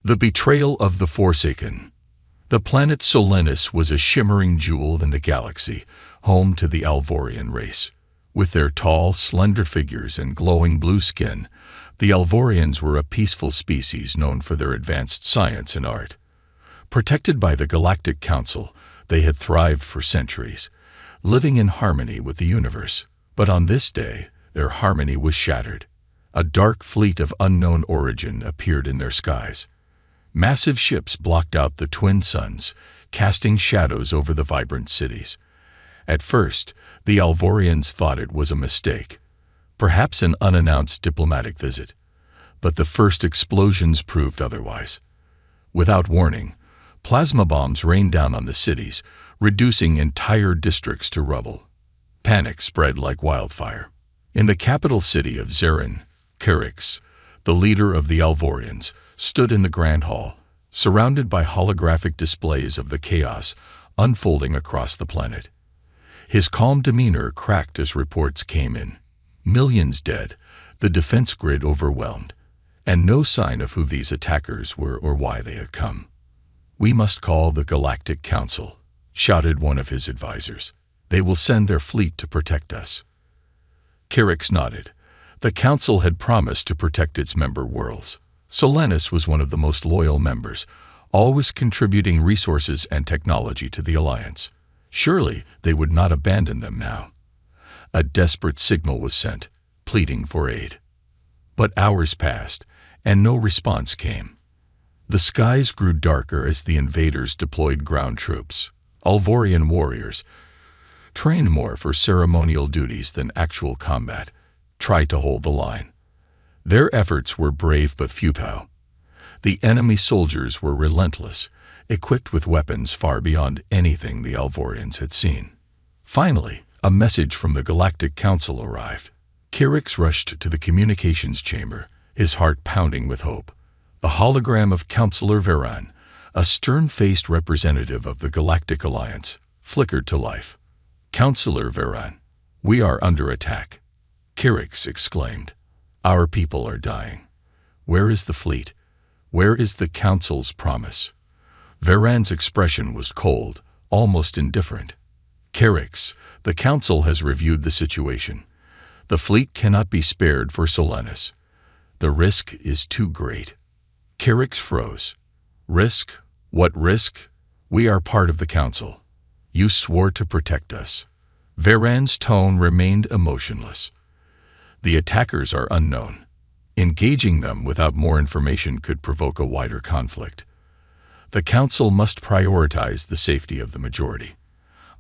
The betrayal of the Forsaken. The planet Solenis was a shimmering jewel in the galaxy, home to the Alvorian race. With their tall, slender figures and glowing blue skin, the Alvorians were a peaceful species known for their advanced science and art. Protected by the Galactic Council, they had thrived for centuries, living in harmony with the universe. But on this day, their harmony was shattered. A dark fleet of unknown origin appeared in their skies. Massive ships blocked out the twin suns, casting shadows over the vibrant cities. At first, the Alvorians thought it was a mistake, perhaps an unannounced diplomatic visit. But the first explosions proved otherwise. Without warning, plasma bombs rained down on the cities, reducing entire districts to rubble. Panic spread like wildfire. In the capital city of Zarin, Kerix, the leader of the Alvorians, stood in the Grand Hall, surrounded by holographic displays of the chaos unfolding across the planet. His calm demeanor cracked as reports came in. Millions dead, the defense grid overwhelmed, and no sign of who these attackers were or why they had come. "We must call the Galactic Council," shouted one of his advisors. "They will send their fleet to protect us." Kerix nodded. The Council had promised to protect its member worlds. Solenis was one of the most loyal members, always contributing resources and technology to the Alliance. Surely they would not abandon them now. A desperate signal was sent, pleading for aid. But hours passed, and no response came. The skies grew darker as the invaders deployed ground troops. Alvorian warriors, trained more for ceremonial duties than actual combat, tried to hold the line. Their efforts were brave but futile. The enemy soldiers were relentless, equipped with weapons far beyond anything the Alvorians had seen. Finally, a message from the Galactic Council arrived. Kerix rushed to the communications chamber, his heart pounding with hope. A hologram of Councillor Veran, a stern-faced representative of the Galactic Alliance, flickered to life. "Councillor Veran, we are under attack," Kerix exclaimed. "Our people are dying. Where is the fleet? Where is the Council's promise?" Veran's expression was cold, almost indifferent. "Kerix, the Council has reviewed the situation. The fleet cannot be spared for Solenis. The risk is too great." Kerix froze. "Risk? What risk? We are part of the Council. You swore to protect us." Veran's tone remained emotionless. "The attackers are unknown. Engaging them without more information could provoke a wider conflict. The Council must prioritize the safety of the majority.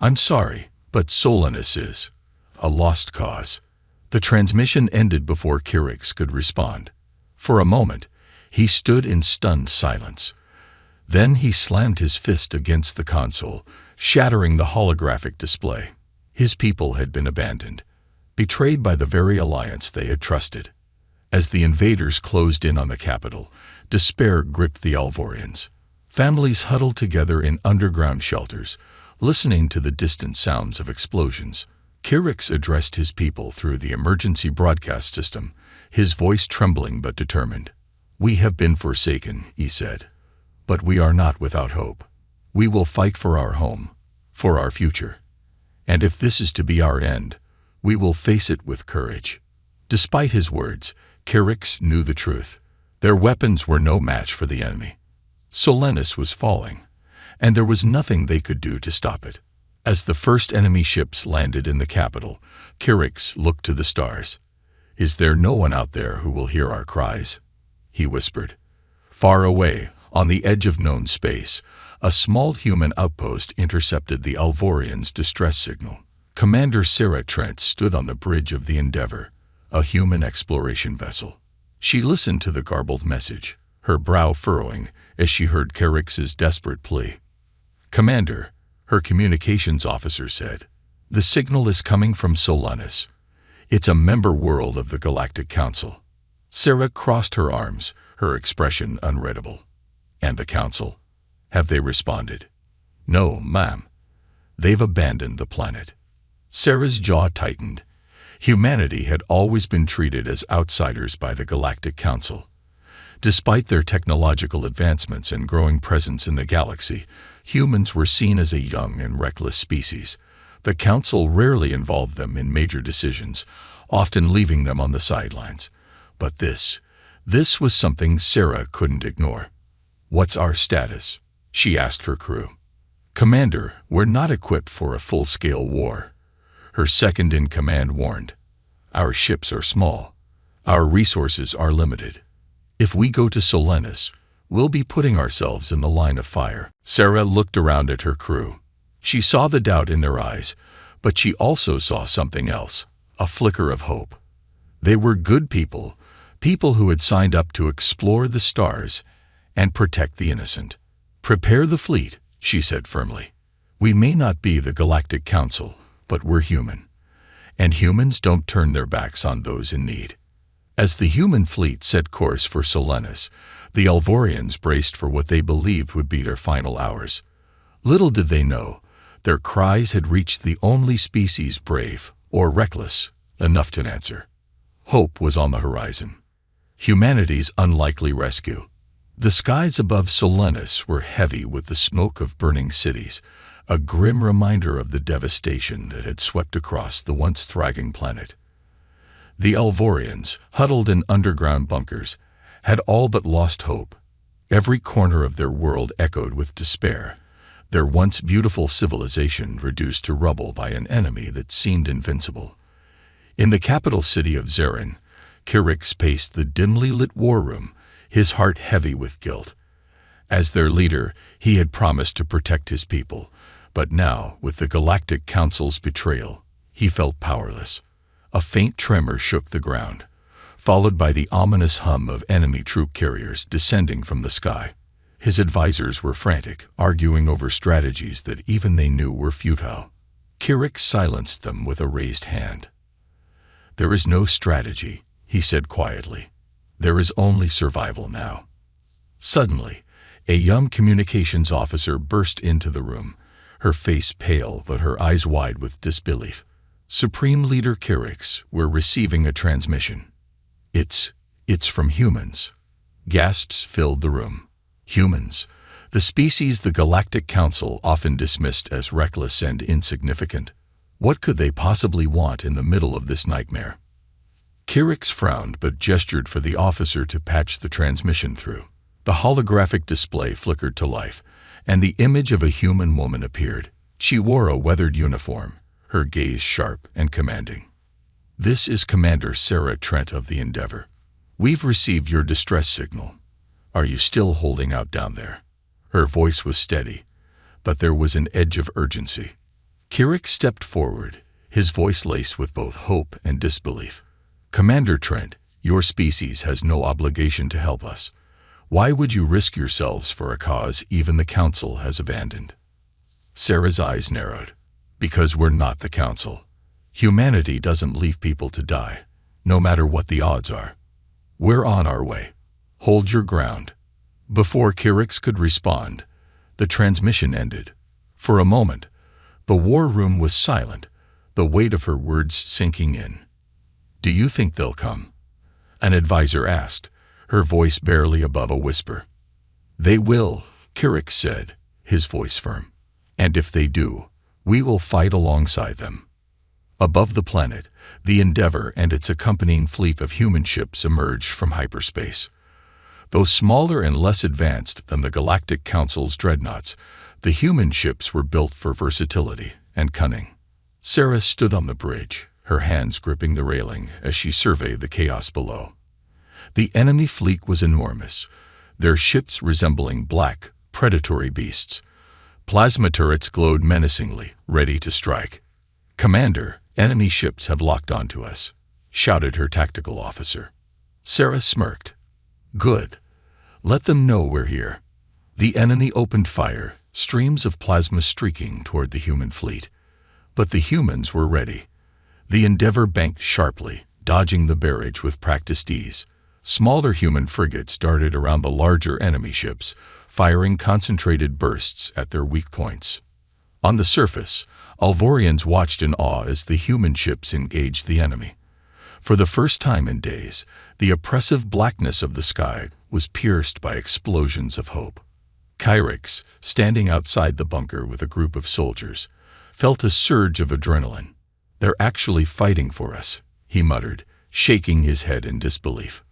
I'm sorry, but Solenis is a lost cause." The transmission ended before Kerix could respond. For a moment, he stood in stunned silence. Then he slammed his fist against the console, shattering the holographic display. His people had been abandoned, betrayed by the very alliance they had trusted. As the invaders closed in on the capital, despair gripped the Alvorians. Families huddled together in underground shelters, listening to the distant sounds of explosions. Kerix addressed his people through the emergency broadcast system, his voice trembling but determined. "We have been forsaken," he said, "but we are not without hope. We will fight for our home, for our future. And if this is to be our end, we will face it with courage." Despite his words, Kerix knew the truth. Their weapons were no match for the enemy. Solenis was falling, and there was nothing they could do to stop it. As the first enemy ships landed in the capital, Kerix looked to the stars. "Is there no one out there who will hear our cries?" he whispered. Far away, on the edge of known space, a small human outpost intercepted the Alvorians' distress signal. Commander Sarah Trent stood on the bridge of the Endeavor, a human exploration vessel. She listened to the garbled message, her brow furrowing as she heard Kerix's desperate plea. "Commander," her communications officer said, "the signal is coming from Solenis. It's a member world of the Galactic Council." Sarah crossed her arms, her expression unreadable. "And the Council? Have they responded?" "No, ma'am. They've abandoned the planet." Sarah's jaw tightened. Humanity had always been treated as outsiders by the Galactic Council. Despite their technological advancements and growing presence in the galaxy, humans were seen as a young and reckless species. The Council rarely involved them in major decisions, often leaving them on the sidelines. But this was something Sarah couldn't ignore. "What's our status?" she asked her crew. "Commander, we're not equipped for a full-scale war," her second-in-command warned. "Our ships are small. Our resources are limited. If we go to Solenis, we'll be putting ourselves in the line of fire." Sarah looked around at her crew. She saw the doubt in their eyes, but she also saw something else, a flicker of hope. They were good people, people who had signed up to explore the stars and protect the innocent. "Prepare the fleet," she said firmly. "We may not be the Galactic Council, but we're human. And humans don't turn their backs on those in need." As the human fleet set course for Solenis, the Alvorians braced for what they believed would be their final hours. Little did they know, their cries had reached the only species brave, or reckless, enough to answer. Hope was on the horizon. Humanity's unlikely rescue. The skies above Solenis were heavy with the smoke of burning cities, a grim reminder of the devastation that had swept across the once thriving planet. The Alvorians, huddled in underground bunkers, had all but lost hope. Every corner of their world echoed with despair, their once beautiful civilization reduced to rubble by an enemy that seemed invincible. In the capital city of Zarin, Kirix paced the dimly lit war room, his heart heavy with guilt. As their leader, he had promised to protect his people, but now, with the Galactic Council's betrayal, he felt powerless. A faint tremor shook the ground, followed by the ominous hum of enemy troop carriers descending from the sky. His advisors were frantic, arguing over strategies that even they knew were futile. Kirix silenced them with a raised hand. "There is no strategy," he said quietly. "There is only survival now." Suddenly, a young communications officer burst into the room, her face pale but her eyes wide with disbelief. "Supreme Leader Kirix, we're receiving a transmission." It's from humans." Gasps filled the room. Humans, the species the Galactic Council often dismissed as reckless and insignificant. What could they possibly want in the middle of this nightmare? Kirix frowned but gestured for the officer to patch the transmission through. The holographic display flickered to life, and the image of a human woman appeared. She wore a weathered uniform, her gaze sharp and commanding. "This is Commander Sarah Trent of the Endeavor. We've received your distress signal. Are you still holding out down there?" Her voice was steady, but there was an edge of urgency. Kirix stepped forward, his voice laced with both hope and disbelief. "Commander Trent, your species has no obligation to help us. Why would you risk yourselves for a cause even the Council has abandoned?" Sarah's eyes narrowed. "Because we're not the Council. Humanity doesn't leave people to die, no matter what the odds are. We're on our way. Hold your ground." Before Kirix could respond, the transmission ended. For a moment, the war room was silent, the weight of her words sinking in. "Do you think they'll come?" an advisor asked, her voice barely above a whisper. "They will," Kirix said, his voice firm. "And if they do, we will fight alongside them." Above the planet, the Endeavor and its accompanying fleet of human ships emerged from hyperspace. Though smaller and less advanced than the Galactic Council's dreadnoughts, the human ships were built for versatility and cunning. Sarah stood on the bridge, her hands gripping the railing as she surveyed the chaos below. The enemy fleet was enormous, their ships resembling black, predatory beasts. Plasma turrets glowed menacingly, ready to strike. "Commander, enemy ships have locked onto us," shouted her tactical officer. Sarah smirked. "Good. Let them know we're here." The enemy opened fire, streams of plasma streaking toward the human fleet. But the humans were ready. The Endeavor banked sharply, dodging the barrage with practiced ease. Smaller human frigates darted around the larger enemy ships, firing concentrated bursts at their weak points. On the surface, Alvorians watched in awe as the human ships engaged the enemy. For the first time in days, the oppressive blackness of the sky was pierced by explosions of hope. Kyrix, standing outside the bunker with a group of soldiers, felt a surge of adrenaline. "They're actually fighting for us," he muttered, shaking his head in disbelief.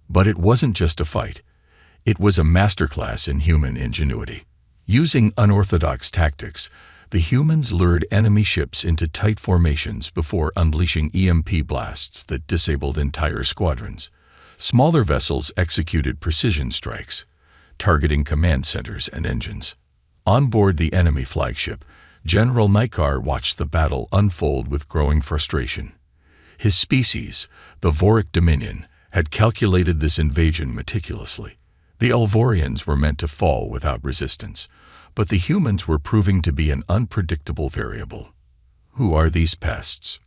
But it wasn't just a fight. It was a masterclass in human ingenuity. Using unorthodox tactics, the humans lured enemy ships into tight formations before unleashing EMP blasts that disabled entire squadrons. Smaller vessels executed precision strikes, targeting command centers and engines. On board the enemy flagship, General Nikar watched the battle unfold with growing frustration. His species, the Voric Dominion, had calculated this invasion meticulously. The Alvorians were meant to fall without resistance, but the humans were proving to be an unpredictable variable. "Who are these pests?"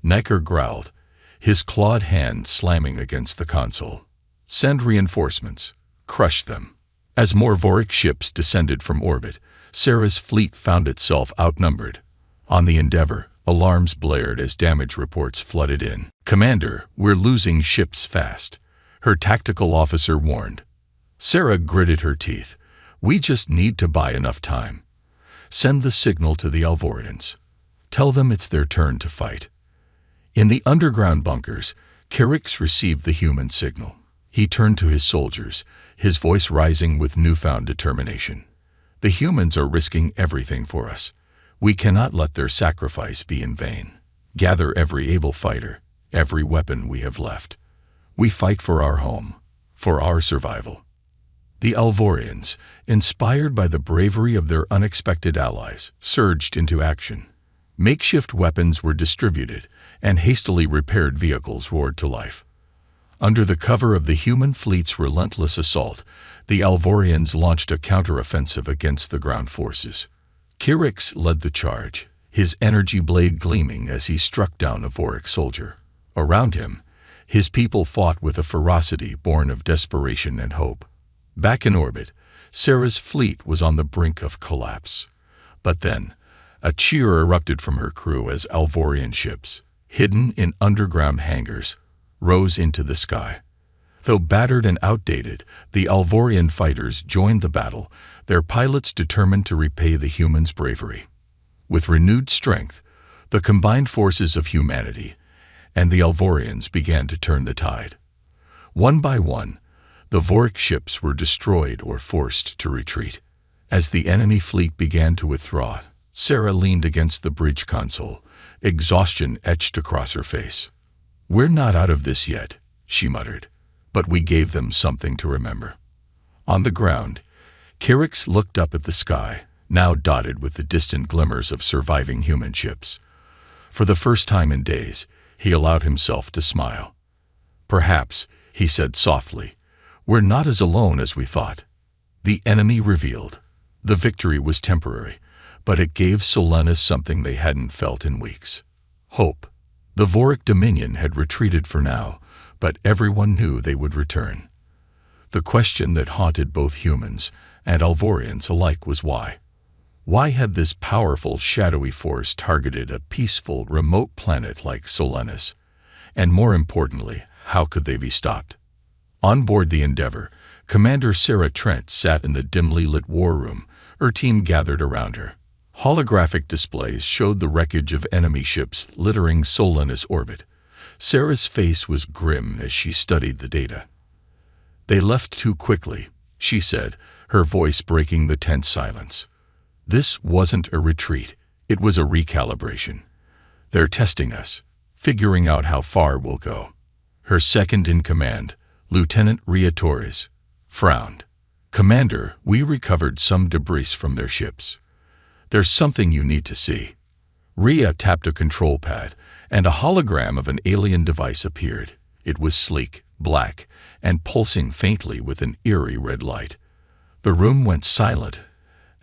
Nikar growled, his clawed hand slamming against the console. "Send reinforcements. Crush them." As more Voric ships descended from orbit, Sarah's fleet found itself outnumbered. On the Endeavor, alarms blared as damage reports flooded in. "Commander, we're losing ships fast," her tactical officer warned. Sarah gritted her teeth. "We just need to buy enough time. Send the signal to the Alvorians. Tell them it's their turn to fight." In the underground bunkers, Kyrix received the human signal. He turned to his soldiers, his voice rising with newfound determination. "The humans are risking everything for us. We cannot let their sacrifice be in vain. Gather every able fighter, every weapon we have left. We fight for our home, for our survival." The Alvorians, inspired by the bravery of their unexpected allies, surged into action. Makeshift weapons were distributed, and hastily repaired vehicles roared to life. Under the cover of the human fleet's relentless assault, the Alvorians launched a counteroffensive against the ground forces. Kyrix led the charge, his energy blade gleaming as he struck down a Voric soldier. Around him, his people fought with a ferocity born of desperation and hope. Back in orbit, Sarah's fleet was on the brink of collapse. But then, a cheer erupted from her crew as Alvorian ships, hidden in underground hangars, rose into the sky. Though battered and outdated, the Alvorian fighters joined the battle, their pilots determined to repay the humans' bravery. With renewed strength, the combined forces of humanity and the Alvorians began to turn the tide. One by one, the Voric ships were destroyed or forced to retreat. As the enemy fleet began to withdraw, Sarah leaned against the bridge console, exhaustion etched across her face. "We're not out of this yet," she muttered, "but we gave them something to remember." On the ground, Kyrix looked up at the sky, now dotted with the distant glimmers of surviving human ships. For the first time in days, he allowed himself to smile. "Perhaps," he said softly, "we're not as alone as we thought." The enemy revealed. The victory was temporary, but it gave Solenis something they hadn't felt in weeks: hope. The Voric Dominion had retreated for now, but everyone knew they would return. The question that haunted both humans and Alvorians alike was why. Why had this powerful, shadowy force targeted a peaceful, remote planet like Solenis? And more importantly, how could they be stopped? On board the Endeavor, Commander Sarah Trent sat in the dimly lit war room, her team gathered around her. Holographic displays showed the wreckage of enemy ships littering Solenis orbit. Sarah's face was grim as she studied the data. "They left too quickly," she said, her voice breaking the tense silence. "This wasn't a retreat, it was a recalibration. They're testing us, figuring out how far we'll go." Her second-in-command, Lieutenant Ria Torres, frowned. "Commander, we recovered some debris from their ships. There's something you need to see." Ria tapped a control pad, and a hologram of an alien device appeared. It was sleek, black, and pulsing faintly with an eerie red light. The room went silent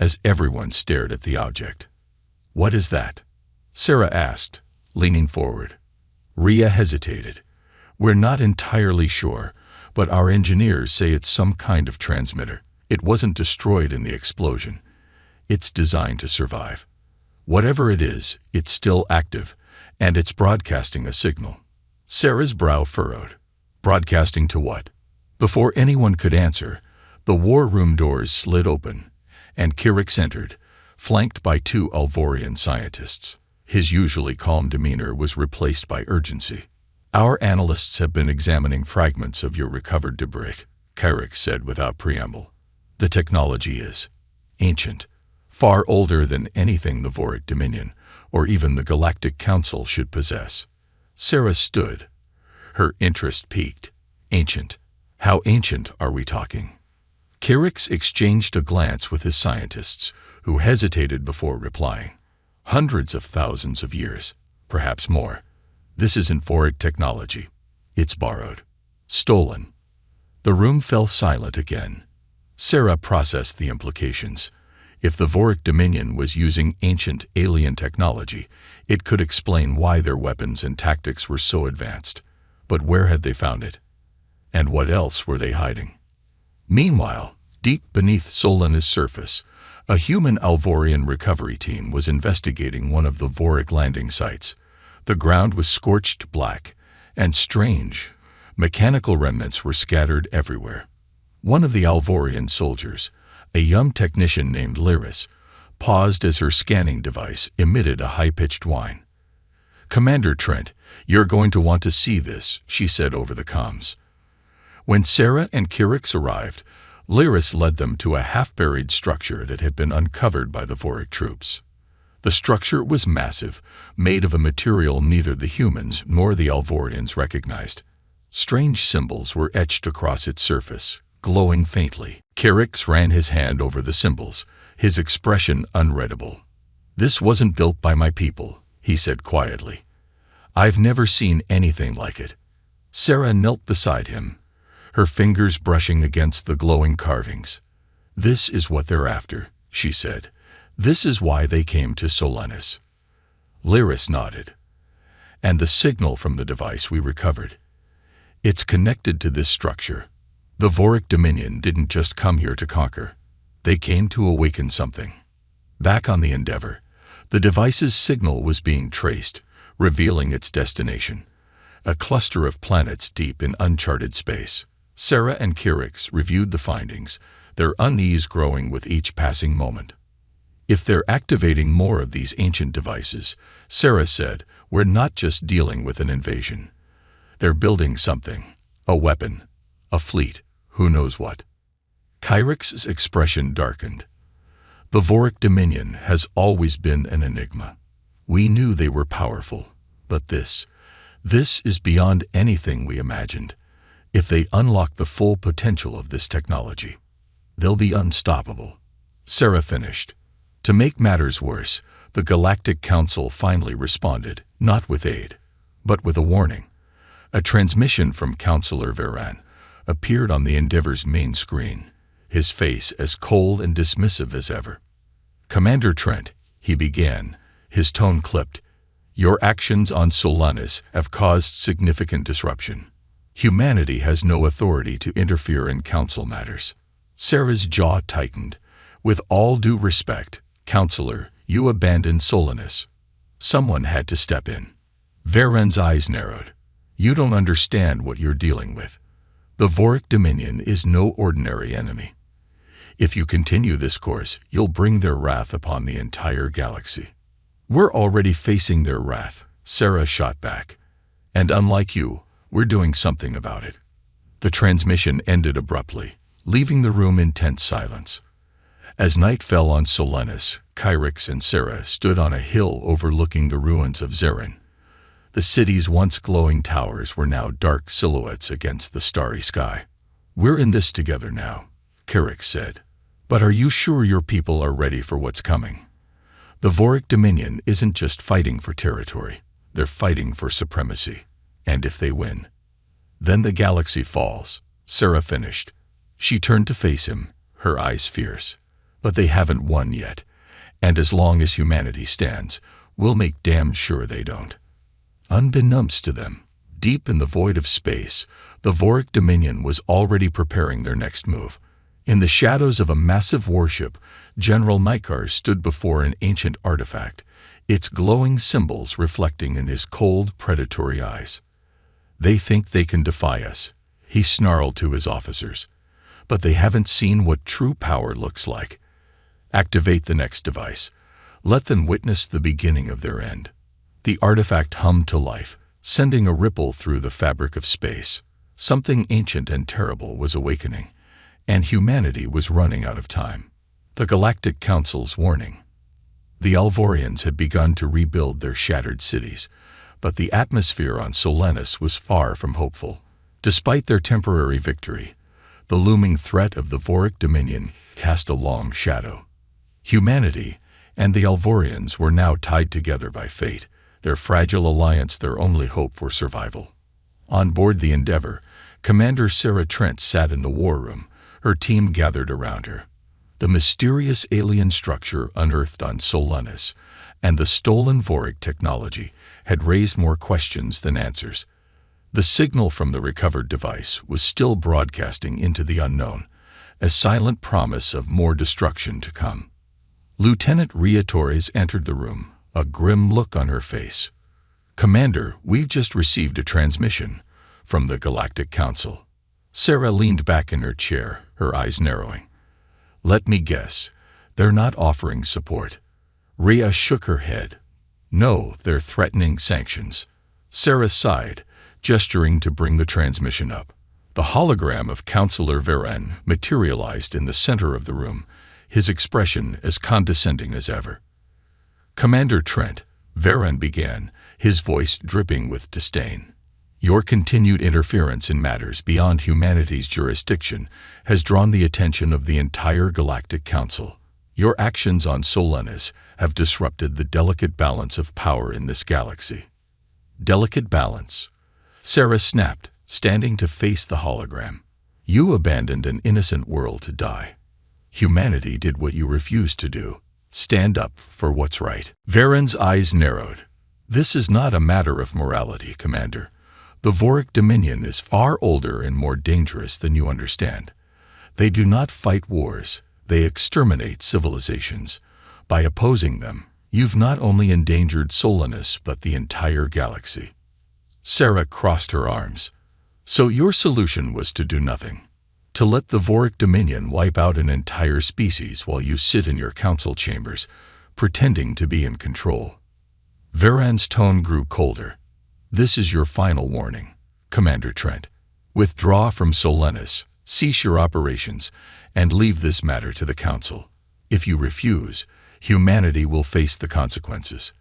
as everyone stared at the object. "What is that?" Sarah asked, leaning forward. Ria hesitated. "We're not entirely sure, but our engineers say it's some kind of transmitter. It wasn't destroyed in the explosion. It's designed to survive. Whatever it is, it's still active, and it's broadcasting a signal." Sarah's brow furrowed. "Broadcasting to what?" Before anyone could answer, the war room doors slid open, and Kirix entered, flanked by two Alvorian scientists. His usually calm demeanor was replaced by urgency. "Our analysts have been examining fragments of your recovered debris," Kirix said without preamble. "The technology is ancient, far older than anything the Voric Dominion or even the Galactic Council should possess." Sarah stood. Her interest piqued. "Ancient? How ancient are we talking?" Kirix exchanged a glance with his scientists, who hesitated before replying. "Hundreds of thousands of years, perhaps more. This isn't Voric technology. It's borrowed. Stolen." The room fell silent again. Sarah processed the implications. If the Voric Dominion was using ancient alien technology, it could explain why their weapons and tactics were so advanced. But where had they found it? And what else were they hiding? Meanwhile, deep beneath Solana's surface, a human Alvorian recovery team was investigating one of the Voric landing sites. The ground was scorched black, and strange, mechanical remnants were scattered everywhere. One of the Alvorian soldiers, a young technician named Lyris, paused as her scanning device emitted a high-pitched whine. "Commander Trent, you're going to want to see this," she said over the comms. When Sarah and Kirix arrived, Lyris led them to a half-buried structure that had been uncovered by the Voric troops. The structure was massive, made of a material neither the humans nor the Alvorians recognized. Strange symbols were etched across its surface, glowing faintly. Kirix ran his hand over the symbols, his expression unreadable. "This wasn't built by my people," he said quietly. "I've never seen anything like it." Sarah knelt beside him, her fingers brushing against the glowing carvings. "This is what they're after," she said. "This is why they came to Solanus." Lyris nodded. "And the signal from the device we recovered. It's connected to this structure. The Voric Dominion didn't just come here to conquer. They came to awaken something." Back on the Endeavor, the device's signal was being traced, revealing its destination, a cluster of planets deep in uncharted space. Sarah and Kirix reviewed the findings, their unease growing with each passing moment. "If they're activating more of these ancient devices," Sarah said, "we're not just dealing with an invasion. They're building something, a weapon, a fleet, who knows what." Kirix's expression darkened. "The Voric Dominion has always been an enigma. We knew they were powerful, but this is beyond anything we imagined. If they unlock the full potential of this technology, they'll be unstoppable." Sarah finished. To make matters worse, the Galactic Council finally responded, not with aid, but with a warning. A transmission from Counselor Veran appeared on the Endeavor's main screen, his face as cold and dismissive as ever. "Commander Trent," he began, his tone clipped, "your actions on Solanus have caused significant disruption. Humanity has no authority to interfere in Council matters." Sarah's jaw tightened. "With all due respect, Counselor, you abandoned Solanus. Someone had to step in." Veran's eyes narrowed. "You don't understand what you're dealing with. The Voric Dominion is no ordinary enemy. If you continue this course, you'll bring their wrath upon the entire galaxy." "We're already facing their wrath," Sarah shot back. "And unlike you, we're doing something about it." The transmission ended abruptly, leaving the room in tense silence. As night fell on Solanus, Kirix and Sarah stood on a hill overlooking the ruins of Zarin. The city's once glowing towers were now dark silhouettes against the starry sky. "We're in this together now," Kirix said. "But are you sure your people are ready for what's coming? The Voric Dominion isn't just fighting for territory, they're fighting for supremacy. And if they win, then the galaxy falls," Sarah finished. She turned to face him, her eyes fierce. "But they haven't won yet, and as long as humanity stands, we'll make damn sure they don't." Unbeknownst to them, deep in the void of space, the Voric Dominion was already preparing their next move. In the shadows of a massive warship, General Nykar stood before an ancient artifact, its glowing symbols reflecting in his cold, predatory eyes. "They think they can defy us," he snarled to his officers. "But they haven't seen what true power looks like. Activate the next device. Let them witness the beginning of their end." The artifact hummed to life, sending a ripple through the fabric of space. Something ancient and terrible was awakening, and humanity was running out of time. The Galactic Council's warning. The Alvorians had begun to rebuild their shattered cities, but the atmosphere on Solanus was far from hopeful. Despite their temporary victory, the looming threat of the Voric Dominion cast a long shadow. Humanity and the Alvorians were now tied together by fate, their fragile alliance their only hope for survival. On board the Endeavor, Commander Sarah Trent sat in the war room, her team gathered around her. The mysterious alien structure unearthed on Solanus and the stolen Voric technology had raised more questions than answers. The signal from the recovered device was still broadcasting into the unknown, a silent promise of more destruction to come. Lieutenant Rhea Torres entered the room, a grim look on her face. "Commander, we've just received a transmission from the Galactic Council." Sarah leaned back in her chair, her eyes narrowing. "Let me guess, they're not offering support." Rhea shook her head. "No, they're threatening sanctions." Sarah sighed, gesturing to bring the transmission up. The hologram of Counselor Varen materialized in the center of the room, his expression as condescending as ever. "Commander Trent," Varen began, his voice dripping with disdain. "Your continued interference in matters beyond humanity's jurisdiction has drawn the attention of the entire Galactic Council. Your actions on Solanus have disrupted the delicate balance of power in this galaxy." "Delicate balance?" Sarah snapped, standing to face the hologram. "You abandoned an innocent world to die. Humanity did what you refused to do. Stand up for what's right." Varen's eyes narrowed. "This is not a matter of morality, Commander. The Voric Dominion is far older and more dangerous than you understand. They do not fight wars, they exterminate civilizations. By opposing them, you've not only endangered Solanus but the entire galaxy." Sarah crossed her arms. "So your solution was to do nothing? To let the Voric Dominion wipe out an entire species while you sit in your council chambers, pretending to be in control?" Varan's tone grew colder. "This is your final warning, Commander Trent. Withdraw from Solanus, cease your operations, and leave this matter to the Council. If you refuse, humanity will face the consequences."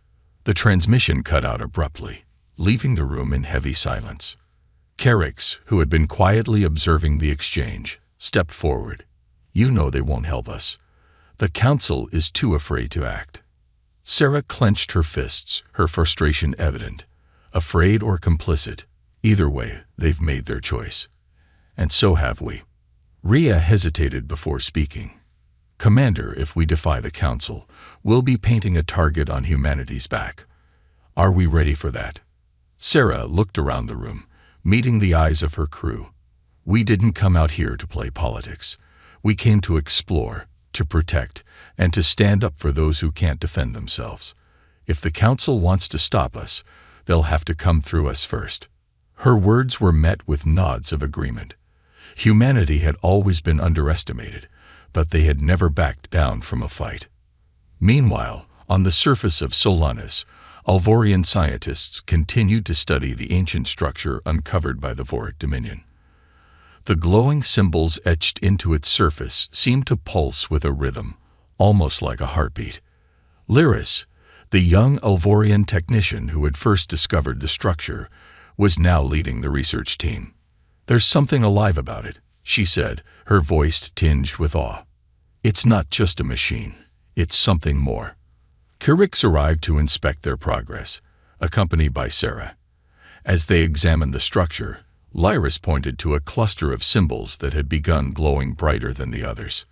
The transmission cut out abruptly, leaving the room in heavy silence. Carrix, who had been quietly observing the exchange, stepped forward. "You know they won't help us. The Council is too afraid to act." Sarah clenched her fists, her frustration evident. Afraid or complicit, either way, they've made their choice. And so have we. Rhea hesitated before speaking. "Commander, if we defy the Council, we'll be painting a target on humanity's back. Are we ready for that?" Sarah looked around the room, meeting the eyes of her crew. "We didn't come out here to play politics. We came to explore, to protect, and to stand up for those who can't defend themselves. If the Council wants to stop us, they'll have to come through us first." Her words were met with nods of agreement. Humanity had always been underestimated, but they had never backed down from a fight. Meanwhile, on the surface of Solanus, Alvorian scientists continued to study the ancient structure uncovered by the Voric Dominion. The glowing symbols etched into its surface seemed to pulse with a rhythm, almost like a heartbeat. Lyris, the young Alvorian technician who had first discovered the structure, was now leading the research team. "There's something alive about it," she said, her voice tinged with awe. "It's not just a machine, it's something more." Carrix arrived to inspect their progress, accompanied by Sarah. As they examined the structure, Lyris pointed to a cluster of symbols that had begun glowing brighter than the others.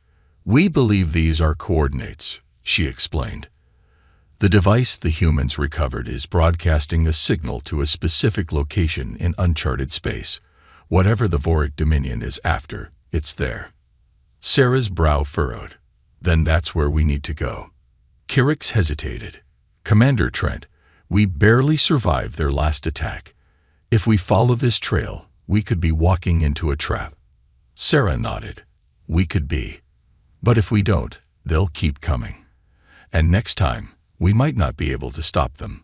"We believe these are coordinates," she explained. "The device the humans recovered is broadcasting a signal to a specific location in uncharted space. Whatever the Voric Dominion is after, it's there." Sarah's brow furrowed. "Then that's where we need to go." Carrix hesitated. "Commander Trent, we barely survived their last attack. If we follow this trail, We could be walking into a trap. Sarah nodded. We could be. But if we don't, they'll keep coming. And next time, we might not be able to stop them.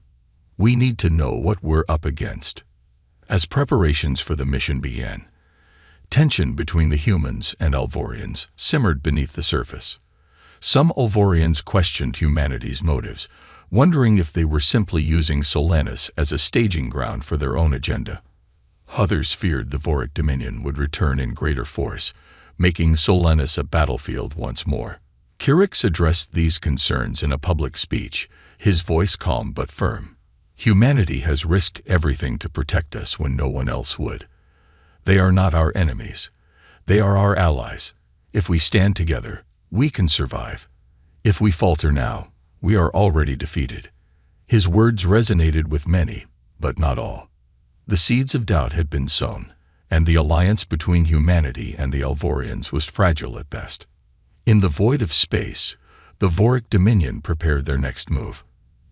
We need to know what we're up against. As preparations for the mission began, tension between the humans and Alvorians simmered beneath the surface. Some Alvorians questioned humanity's motives, wondering if they were simply using Solanus as a staging ground for their own agenda. Others feared the Voric Dominion would return in greater force, making Solanus a battlefield once more. Kyrix addressed these concerns in a public speech, his voice calm but firm. Humanity has risked everything to protect us when no one else would. They are not our enemies. They are our allies. If we stand together, we can survive. If we falter now, we are already defeated. His words resonated with many, but not all. The seeds of doubt had been sown, and the alliance between humanity and the Alvorians was fragile at best. In the void of space, the Voric Dominion prepared their next move.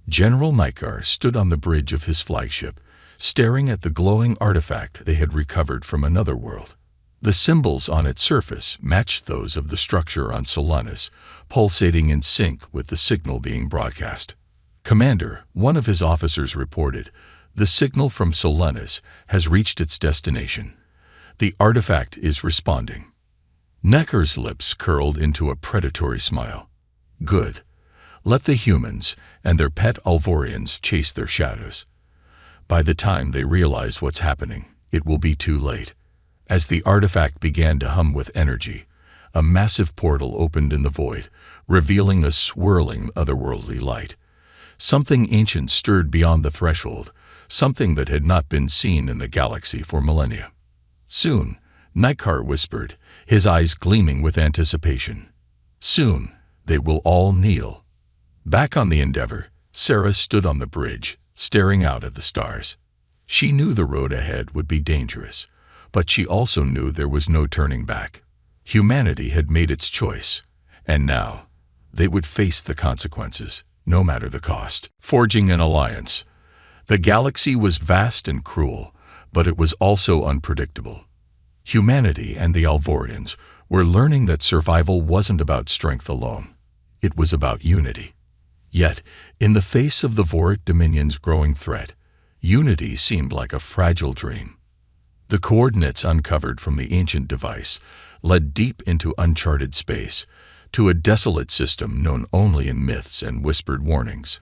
General Nykar stood on the bridge of his flagship, staring at the glowing artifact they had recovered from another world. The symbols on its surface matched those of the structure on Solanus, pulsating in sync with the signal being broadcast. "Commander," one of his officers reported, "the signal from Solanus has reached its destination. The artifact is responding." Neckar's lips curled into a predatory smile. "Good. Let the humans and their pet Alvorians chase their shadows. By the time they realize what's happening, it will be too late." As the artifact began to hum with energy, a massive portal opened in the void, revealing a swirling otherworldly light. Something ancient stirred beyond the threshold, something that had not been seen in the galaxy for millennia. "Soon," Nykar whispered, his eyes gleaming with anticipation. "Soon, they will all kneel." Back on the Endeavor, Sarah stood on the bridge, staring out at the stars. She knew the road ahead would be dangerous, but she also knew there was no turning back. Humanity had made its choice, and now they would face the consequences, no matter the cost. Forging an alliance. The galaxy was vast and cruel, but it was also unpredictable. Humanity and the Alvorians were learning that survival wasn't about strength alone. It was about unity. Yet, in the face of the Voric Dominion's growing threat, unity seemed like a fragile dream. The coordinates uncovered from the ancient device led deep into uncharted space, to a desolate system known only in myths and whispered warnings.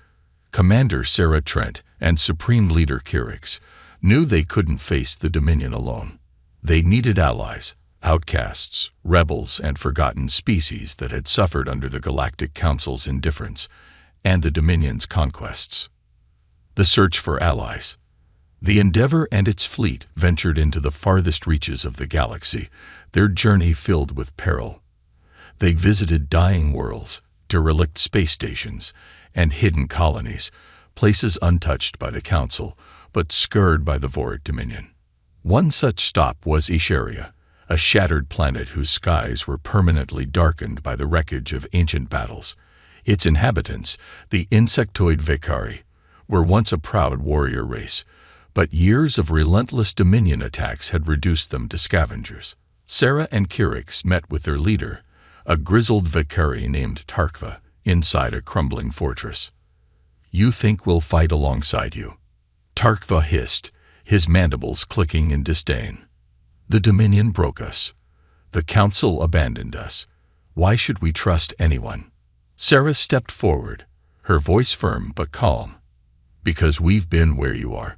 Commander Sarah Trent and Supreme Leader Kyrix knew they couldn't face the Dominion alone. They needed allies, outcasts, rebels, and forgotten species that had suffered under the Galactic Council's indifference and the Dominion's conquests. The search for allies. The Endeavor and its fleet ventured into the farthest reaches of the galaxy, their journey filled with peril. They visited dying worlds, derelict space stations, and hidden colonies, places untouched by the Council, but scarred by the Voric Dominion. One such stop was Isharia, a shattered planet whose skies were permanently darkened by the wreckage of ancient battles. Its inhabitants, the insectoid Vicari, were once a proud warrior race, but years of relentless Dominion attacks had reduced them to scavengers. Sarah and Kyrix met with their leader, a grizzled Vicari named Tarkva, inside a crumbling fortress. "You think we'll fight alongside you?" Tarkva hissed, his mandibles clicking in disdain. "The Dominion broke us. The Council abandoned us. Why should we trust anyone?" Sarah stepped forward, her voice firm but calm. "Because we've been where you are.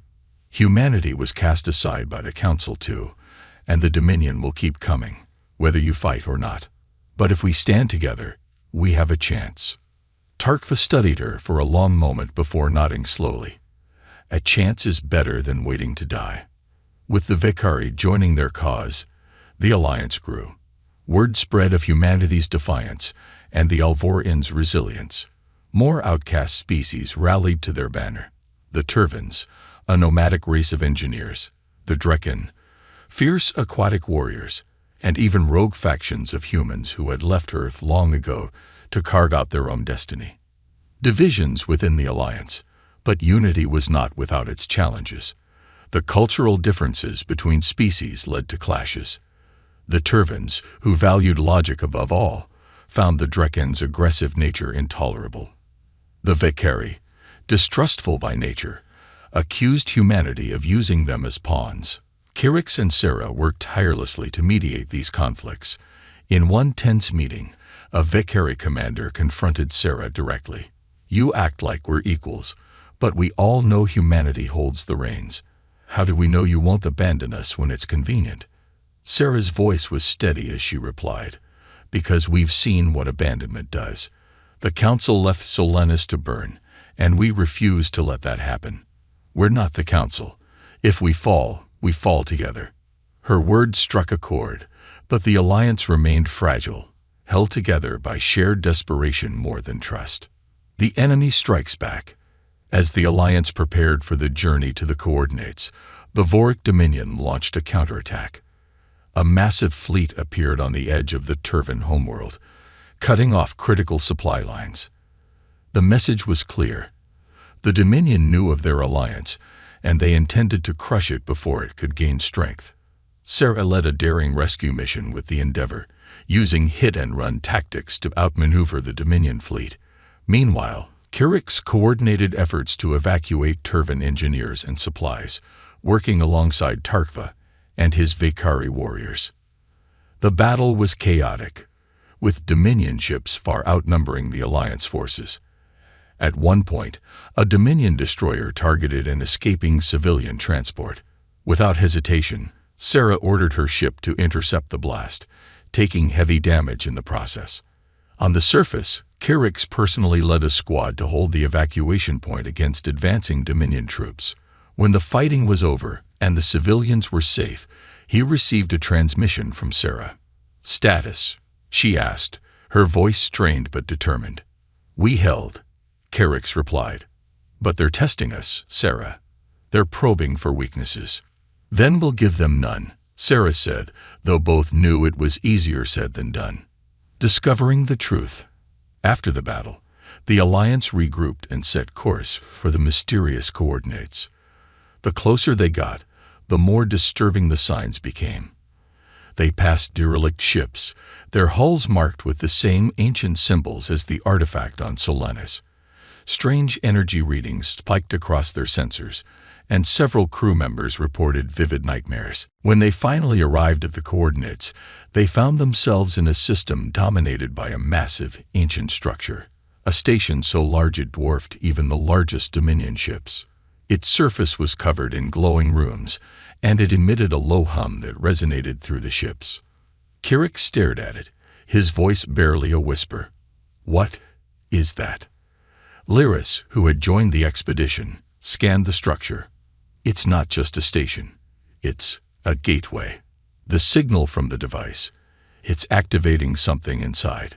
Humanity was cast aside by the Council too, and the Dominion will keep coming, whether you fight or not. But if we stand together, we have a chance." Tarkva studied her for a long moment before nodding slowly. "A chance is better than waiting to die." With the Vicari joining their cause, the alliance grew. Word spread of humanity's defiance and the Alvorians' resilience. More outcast species rallied to their banner. The Turvans, a nomadic race of engineers, the Drekken, fierce aquatic warriors, and even rogue factions of humans who had left Earth long ago to carve out their own destiny. Divisions within the alliance, but unity was not without its challenges. The cultural differences between species led to clashes. The Tervans, who valued logic above all, found the Drekken's aggressive nature intolerable. The Vekari, distrustful by nature, accused humanity of using them as pawns. Kirix and Sarah worked tirelessly to mediate these conflicts. In one tense meeting, a Vekari commander confronted Sarah directly. "You act like we're equals, but we all know humanity holds the reins. How do we know you won't abandon us when it's convenient?" Sarah's voice was steady as she replied, "Because we've seen what abandonment does. The Council left Solanus to burn, and we refuse to let that happen. We're not the Council. If we fall together." Her words struck a chord, but the alliance remained fragile, held together by shared desperation more than trust. The enemy strikes back. As the alliance prepared for the journey to the coordinates, the Voric Dominion launched a counterattack. A massive fleet appeared on the edge of the Tervan homeworld, cutting off critical supply lines. The message was clear. The Dominion knew of their alliance, and they intended to crush it before it could gain strength. Sarah led a daring rescue mission with the Endeavor, using hit-and-run tactics to outmaneuver the Dominion fleet. Meanwhile, Kirix coordinated efforts to evacuate Tervan engineers and supplies, working alongside Tarkva and his Vekari warriors. The battle was chaotic, with Dominion ships far outnumbering the Alliance forces. At one point, a Dominion destroyer targeted an escaping civilian transport. Without hesitation, Sarah ordered her ship to intercept the blast, taking heavy damage in the process. On the surface, Kirix personally led a squad to hold the evacuation point against advancing Dominion troops. When the fighting was over and the civilians were safe, he received a transmission from Sarah. "Status?" she asked, her voice strained but determined. "We held," Kirix replied. "But they're testing us, Sarah. They're probing for weaknesses." "Then we'll give them none," Sarah said, though both knew it was easier said than done. Discovering the truth. After the battle, the Alliance regrouped and set course for the mysterious coordinates. The closer they got, the more disturbing the signs became. They passed derelict ships, their hulls marked with the same ancient symbols as the artifact on Solanus. Strange energy readings spiked across their sensors, and several crew members reported vivid nightmares. When they finally arrived at the coordinates, they found themselves in a system dominated by a massive, ancient structure, a station so large it dwarfed even the largest Dominion ships. Its surface was covered in glowing rooms, and it emitted a low hum that resonated through the ships. Kirix stared at it, his voice barely a whisper. "What is that?" Lyris, who had joined the expedition, scanned the structure. "It's not just a station. It's a gateway. The signal from the device. It's activating something inside."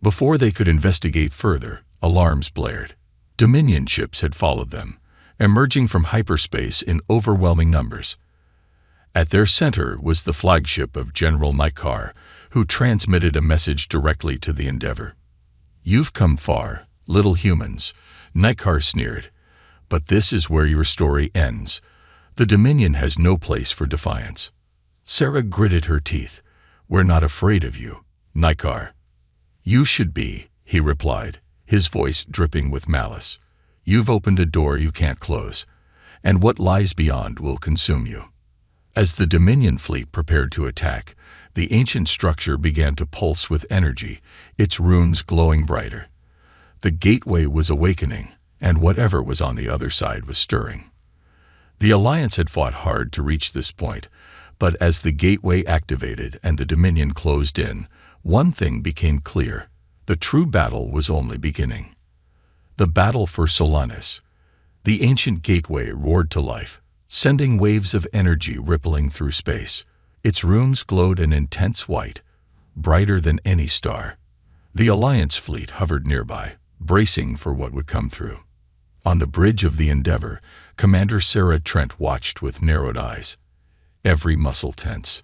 Before they could investigate further, alarms blared. Dominion ships had followed them, emerging from hyperspace in overwhelming numbers. At their center was the flagship of General Nykar, who transmitted a message directly to the Endeavor. "You've come far, little humans," Nykar sneered. "But this is where your story ends. The Dominion has no place for defiance." Sarah gritted her teeth. "We're not afraid of you, Nykar." "You should be," he replied, his voice dripping with malice. "You've opened a door you can't close, and what lies beyond will consume you." As the Dominion fleet prepared to attack, the ancient structure began to pulse with energy, its runes glowing brighter. The gateway was awakening, and whatever was on the other side was stirring. The Alliance had fought hard to reach this point, but as the gateway activated and the Dominion closed in, one thing became clear: the true battle was only beginning. The battle for Solanus. The ancient gateway roared to life, sending waves of energy rippling through space. Its runes glowed an intense white, brighter than any star. The Alliance fleet hovered nearby, bracing for what would come through. On the bridge of the Endeavor, Commander Sarah Trent watched with narrowed eyes, every muscle tense.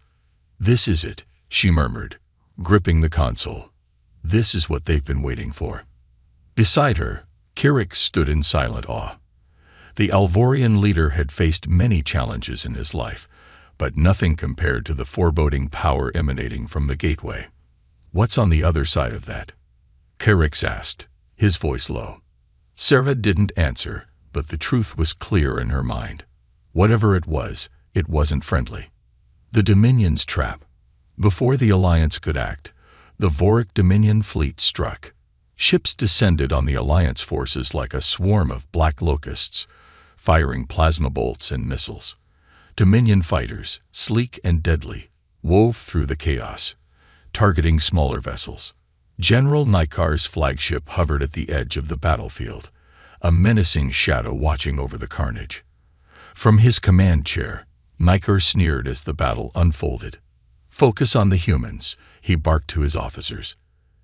"This is it," she murmured, gripping the console. "This is what they've been waiting for." Beside her, Kirix stood in silent awe. The Alvorian leader had faced many challenges in his life, but nothing compared to the foreboding power emanating from the gateway. "What's on the other side of that?" Carix asked, his voice low. Sarah didn't answer, but the truth was clear in her mind. Whatever it wasn't friendly. The Dominion's trap. Before the Alliance could act, the Voric Dominion fleet struck. Ships descended on the Alliance forces like a swarm of black locusts, firing plasma bolts and missiles. Dominion fighters, sleek and deadly, wove through the chaos, targeting smaller vessels. General Nikar's flagship hovered at the edge of the battlefield, a menacing shadow watching over the carnage. From his command chair, Nikar sneered as the battle unfolded. "Focus on the humans," he barked to his officers.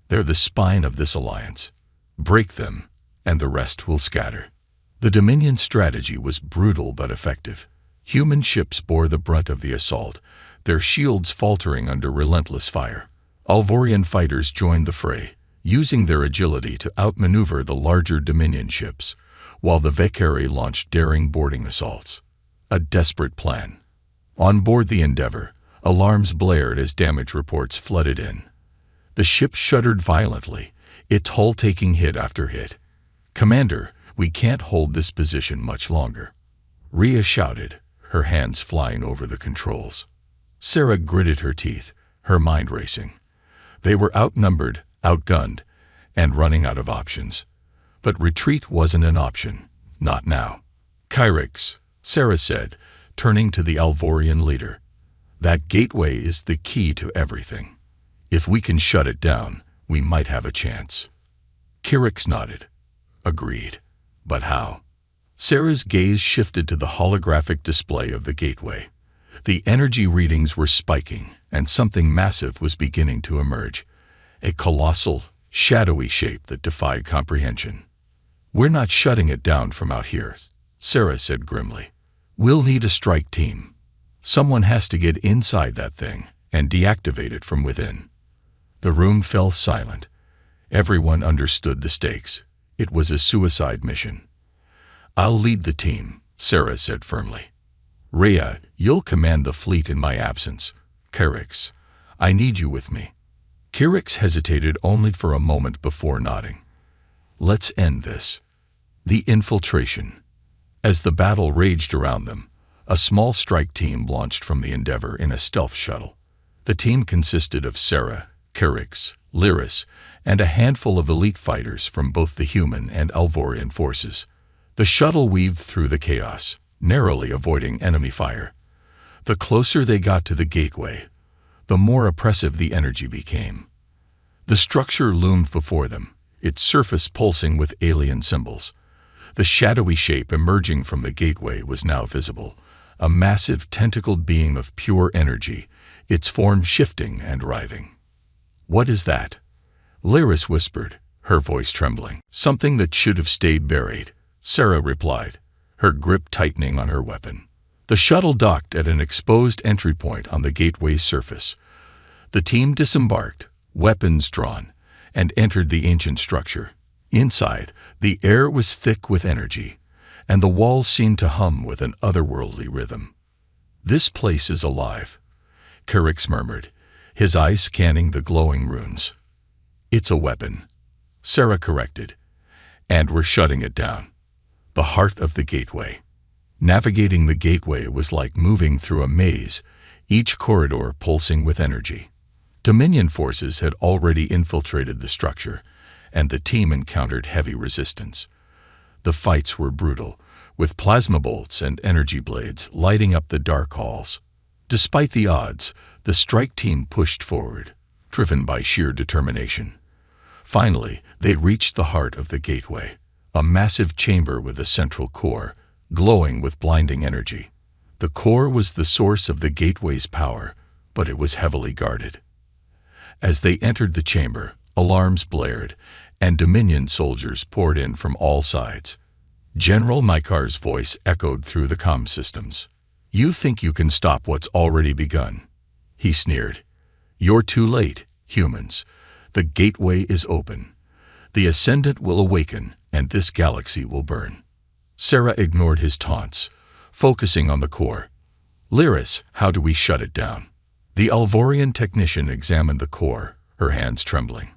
"They're the spine of this alliance. Break them, and the rest will scatter." The Dominion strategy was brutal but effective. Human ships bore the brunt of the assault, their shields faltering under relentless fire. Alvorian fighters joined the fray, using their agility to outmaneuver the larger Dominion ships, while the Vekari launched daring boarding assaults. A desperate plan. On board the Endeavor, alarms blared as damage reports flooded in. The ship shuddered violently, its hull taking hit after hit. "Commander, we can't hold this position much longer," Rhea shouted, her hands flying over the controls. Sarah gritted her teeth, her mind racing. They were outnumbered, outgunned, and running out of options. But retreat wasn't an option, not now. "Kyrix," Sarah said, turning to the Alvorian leader. "That gateway is the key to everything. If we can shut it down, we might have a chance." Kyrix nodded. "Agreed. But how?" Sarah's gaze shifted to the holographic display of the gateway. The energy readings were spiking, and something massive was beginning to emerge. A colossal, shadowy shape that defied comprehension. "We're not shutting it down from out here," Sarah said grimly. "We'll need a strike team. Someone has to get inside that thing and deactivate it from within." The room fell silent. Everyone understood the stakes. It was a suicide mission. "I'll lead the team," Sarah said firmly. "Rhea, you'll command the fleet in my absence. Kyrix, I need you with me." Kyrix hesitated only for a moment before nodding. "Let's end this." The infiltration. As the battle raged around them, a small strike team launched from the Endeavor in a stealth shuttle. The team consisted of Sarah, Kyrix, Lyris, and a handful of elite fighters from both the human and Alvorian forces. The shuttle weaved through the chaos, narrowly avoiding enemy fire. The closer they got to the gateway, the more oppressive the energy became. The structure loomed before them, its surface pulsing with alien symbols. The shadowy shape emerging from the gateway was now visible, a massive tentacled beam of pure energy, its form shifting and writhing. "What is that?" Lyris whispered, her voice trembling. "Something that should have stayed buried," Sarah replied, her grip tightening on her weapon. The shuttle docked at an exposed entry point on the gateway's surface. The team disembarked, weapons drawn, and entered the ancient structure. Inside, the air was thick with energy, and the walls seemed to hum with an otherworldly rhythm. "This place is alive," Kyrix murmured, his eyes scanning the glowing runes. "It's a weapon," Sarah corrected, "and we're shutting it down." The heart of the gateway. Navigating the gateway was like moving through a maze, each corridor pulsing with energy. Dominion forces had already infiltrated the structure, and the team encountered heavy resistance. The fights were brutal, with plasma bolts and energy blades lighting up the dark halls. Despite the odds, the strike team pushed forward, driven by sheer determination. Finally, they reached the heart of the gateway, a massive chamber with a central core, glowing with blinding energy. The core was the source of the gateway's power, but it was heavily guarded. As they entered the chamber, alarms blared, and Dominion soldiers poured in from all sides. General Nikar's voice echoed through the comm systems. "You think you can stop what's already begun?" He sneered. "You're too late, humans. The gateway is open. The Ascendant will awaken, and this galaxy will burn." Sarah ignored his taunts, focusing on the core. Lyris, how do we shut it down? The Alvorian technician examined the core, her hands trembling.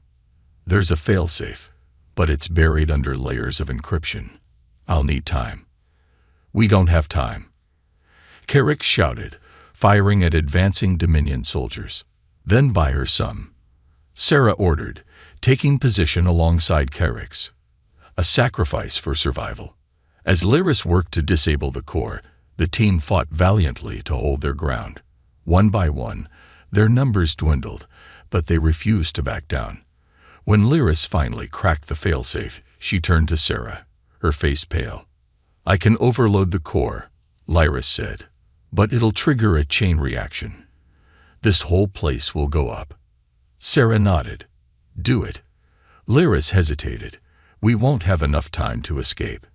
There's a failsafe, but it's buried under layers of encryption. I'll need time. We don't have time. Carrick shouted, firing at advancing Dominion soldiers. Then buy her some. Sarah ordered, taking position alongside Carrick's. A sacrifice for survival. As Lyris worked to disable the core, the team fought valiantly to hold their ground. One by one, their numbers dwindled, but they refused to back down. When Lyris finally cracked the failsafe, she turned to Sarah, her face pale. I can overload the core, Lyris said, but it'll trigger a chain reaction. This whole place will go up. Sarah nodded. Do it. Lyris hesitated. We won't have enough time to escape.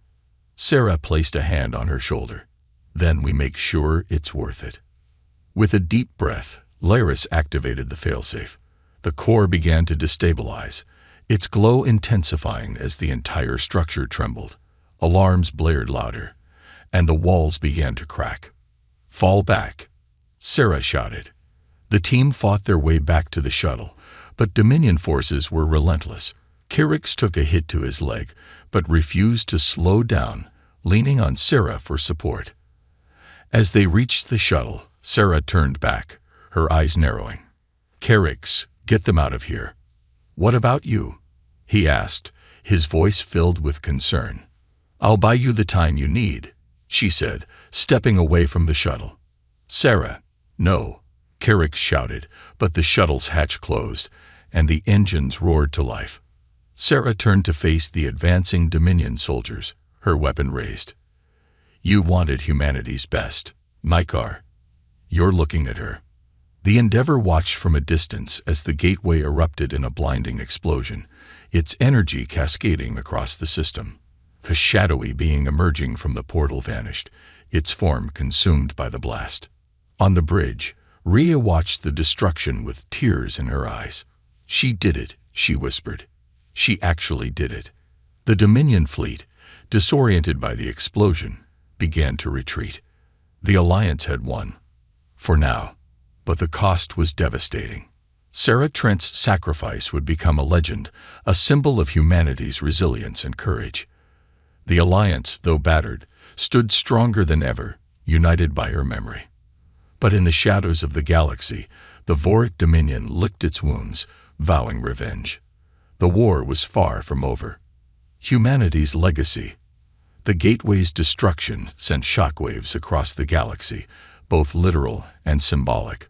Sarah placed a hand on her shoulder. Then we make sure it's worth it. With a deep breath, Lyris activated the failsafe. The core began to destabilize, its glow intensifying as the entire structure trembled. Alarms blared louder, and the walls began to crack. Fall back, Sarah shouted. The team fought their way back to the shuttle, but Dominion forces were relentless. Carrick took a hit to his leg, but refused to slow down, leaning on Sarah for support. As they reached the shuttle, Sarah turned back, her eyes narrowing. Carrick, get them out of here. What about you? He asked, his voice filled with concern. I'll buy you the time you need, she said, stepping away from the shuttle. Sarah, no, Carrick shouted, but the shuttle's hatch closed, and the engines roared to life. Sarah turned to face the advancing Dominion soldiers, her weapon raised. You wanted humanity's best, Mykar. You're looking at her. The Endeavor watched from a distance as the gateway erupted in a blinding explosion, its energy cascading across the system. A shadowy being emerging from the portal vanished, its form consumed by the blast. On the bridge, Rhea watched the destruction with tears in her eyes. She did it, she whispered. She actually did it. The Dominion fleet, disoriented by the explosion, began to retreat. The Alliance had won. For now. But the cost was devastating. Sarah Trent's sacrifice would become a legend, a symbol of humanity's resilience and courage. The Alliance, though battered, stood stronger than ever, united by her memory. But in the shadows of the galaxy, the Voric Dominion licked its wounds, vowing revenge. The war was far from over. Humanity's legacy. The gateway's destruction sent shockwaves across the galaxy, both literal and symbolic.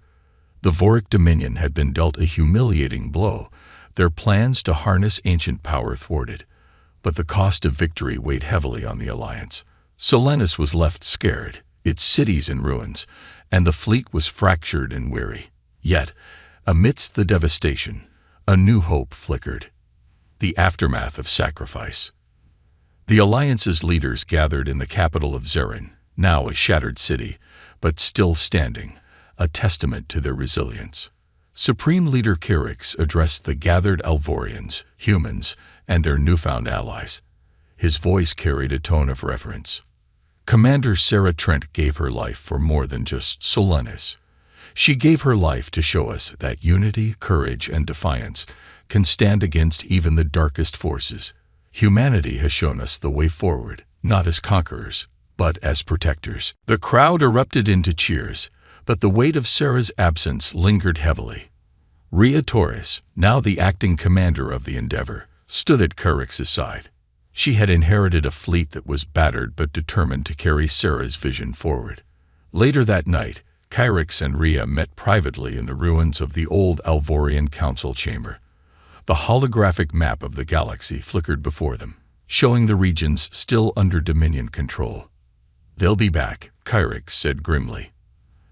The Voric Dominion had been dealt a humiliating blow, their plans to harness ancient power thwarted. But the cost of victory weighed heavily on the Alliance. Solenis was left scared, its cities in ruins, and the fleet was fractured and weary. Yet, amidst the devastation, a new hope flickered. The aftermath of sacrifice. The Alliance's leaders gathered in the capital of Zarin, now a shattered city, but still standing, a testament to their resilience. Supreme Leader Carrick addressed the gathered Alvorians, humans, and their newfound allies. His voice carried a tone of reverence. Commander Sarah Trent gave her life for more than just Solenis. She gave her life to show us that unity, courage, and defiance can stand against even the darkest forces. Humanity has shown us the way forward, not as conquerors, but as protectors. The crowd erupted into cheers, but the weight of Sarah's absence lingered heavily. Rhea Torres, now the acting commander of the Endeavor, stood at Carrick's side. She had inherited a fleet that was battered but determined to carry Sarah's vision forward. Later that night, Carrick and Rhea met privately in the ruins of the old Alvorian council chamber. The holographic map of the galaxy flickered before them, showing the regions still under Dominion control. They'll be back, Carrick said grimly.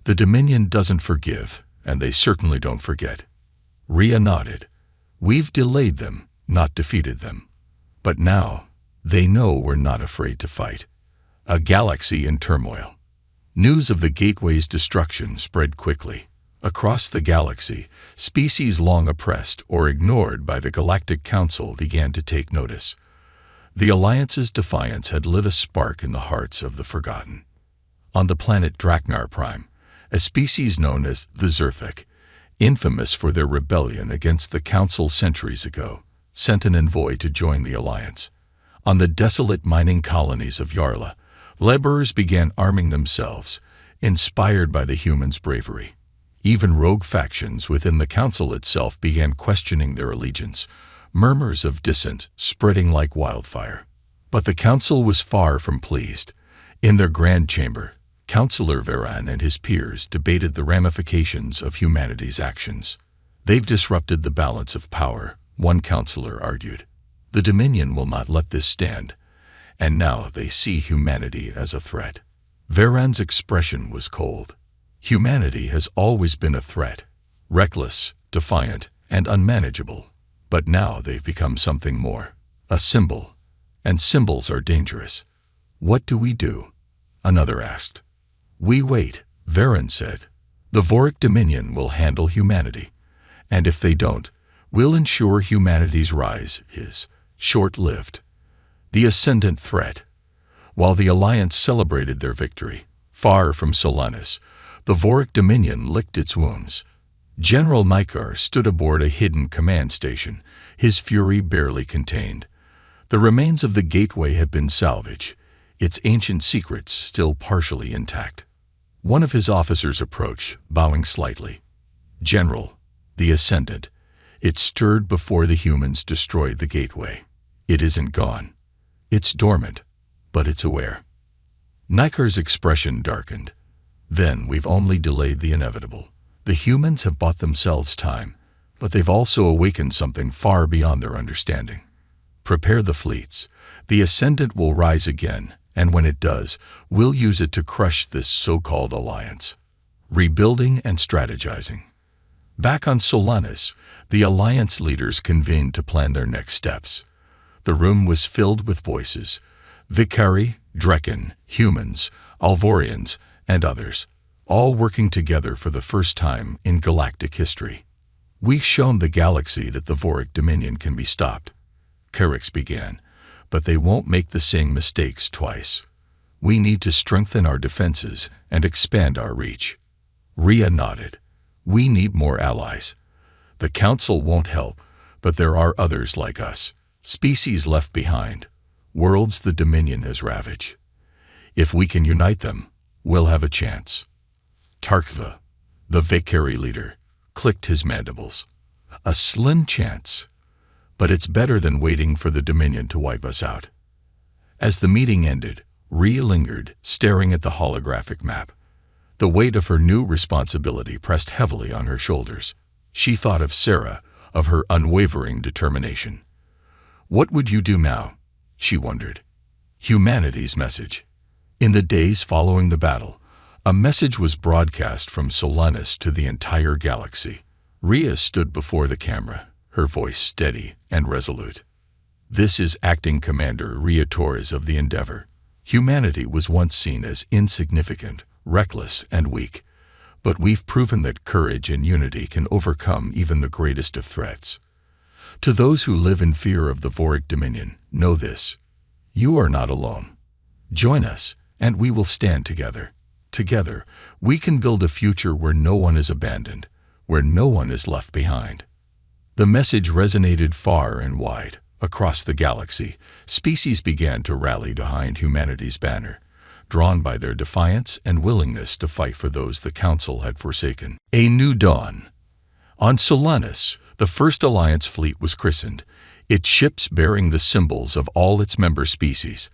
The Dominion doesn't forgive, and they certainly don't forget. Rhea nodded. We've delayed them, not defeated them. But now, they know we're not afraid to fight. A galaxy in turmoil. News of the gateway's destruction spread quickly. Across the galaxy, species long oppressed or ignored by the Galactic Council began to take notice. The Alliance's defiance had lit a spark in the hearts of the Forgotten. On the planet Draknar Prime, a species known as the Zerthik, infamous for their rebellion against the Council centuries ago, sent an envoy to join the Alliance. On the desolate mining colonies of Yarla, laborers began arming themselves, inspired by the humans' bravery. Even rogue factions within the Council itself began questioning their allegiance, murmurs of dissent spreading like wildfire. But the Council was far from pleased. In their Grand Chamber, Councillor Veran and his peers debated the ramifications of humanity's actions. "They've disrupted the balance of power," one councillor argued. "The Dominion will not let this stand, and now they see humanity as a threat." Veran's expression was cold. Humanity has always been a threat, reckless, defiant, and unmanageable. But now they've become something more, a symbol, and symbols are dangerous. "What do we do?" another asked. "We wait," Veran said. "The Voric Dominion will handle humanity, and if they don't, we'll ensure humanity's rise is short-lived." The ascendant threat. While the Alliance celebrated their victory, far from Solanus, the Voric Dominion licked its wounds. General Nikar stood aboard a hidden command station, his fury barely contained. The remains of the gateway had been salvaged, its ancient secrets still partially intact. One of his officers approached, bowing slightly. "General, the Ascendant. It stirred before the humans destroyed the gateway. It isn't gone. It's dormant, but it's aware." Nikar's expression darkened. "Then we've only delayed the inevitable. The humans have bought themselves time, but they've also awakened something far beyond their understanding. Prepare the fleets. The Ascendant will rise again, and when it does, we'll use it to crush this so-called alliance." Rebuilding and strategizing. Back on Solanus, the Alliance leaders convened to plan their next steps. The room was filled with voices: Vicari, Drekken, humans, Alvorians, and others, all working together for the first time in galactic history. "We've shown the galaxy that the Voric Dominion can be stopped," Kerix began, "but they won't make the same mistakes twice. We need to strengthen our defenses and expand our reach." Rhea nodded. "We need more allies. The Council won't help, but there are others like us, species left behind, worlds the Dominion has ravaged. If we can unite them, we'll have a chance." Tarkva, the Vicari leader, clicked his mandibles. "A slim chance, but it's better than waiting for the Dominion to wipe us out." As the meeting ended, Rhea lingered, staring at the holographic map. The weight of her new responsibility pressed heavily on her shoulders. She thought of Sarah, of her unwavering determination. What would you do now? She wondered. Humanity's message. In the days following the battle, a message was broadcast from Solanus to the entire galaxy. Rhea stood before the camera, her voice steady and resolute. "This is Acting Commander Rhea Torres of the Endeavor. Humanity was once seen as insignificant, reckless, and weak, but we've proven that courage and unity can overcome even the greatest of threats. To those who live in fear of the Voric Dominion, know this: you are not alone. Join us, and we will stand together. Together, we can build a future where no one is abandoned, where no one is left behind." The message resonated far and wide. Across the galaxy, species began to rally behind humanity's banner, drawn by their defiance and willingness to fight for those the Council had forsaken. A new dawn. On Solanus, the first Alliance fleet was christened, its ships bearing the symbols of all its member species.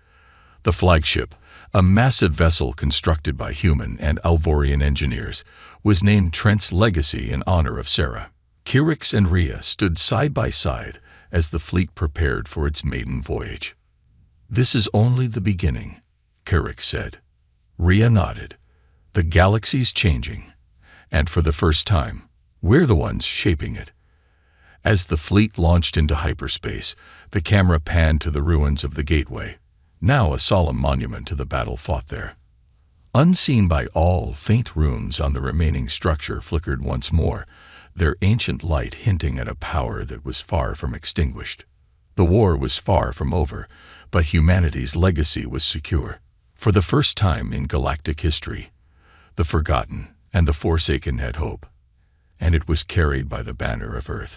The flagship, a massive vessel constructed by human and Alvorian engineers, was named Trent's Legacy in honor of Sarah. Kerix and Rhea stood side by side as the fleet prepared for its maiden voyage. "This is only the beginning," Kerix said. Rhea nodded. "The galaxy's changing, and for the first time, we're the ones shaping it." As the fleet launched into hyperspace, the camera panned to the ruins of the gateway, now a solemn monument to the battle fought there. Unseen by all, faint runes on the remaining structure flickered once more, their ancient light hinting at a power that was far from extinguished. The war was far from over, but humanity's legacy was secure. For the first time in galactic history, the forgotten and the forsaken had hope, and it was carried by the banner of Earth.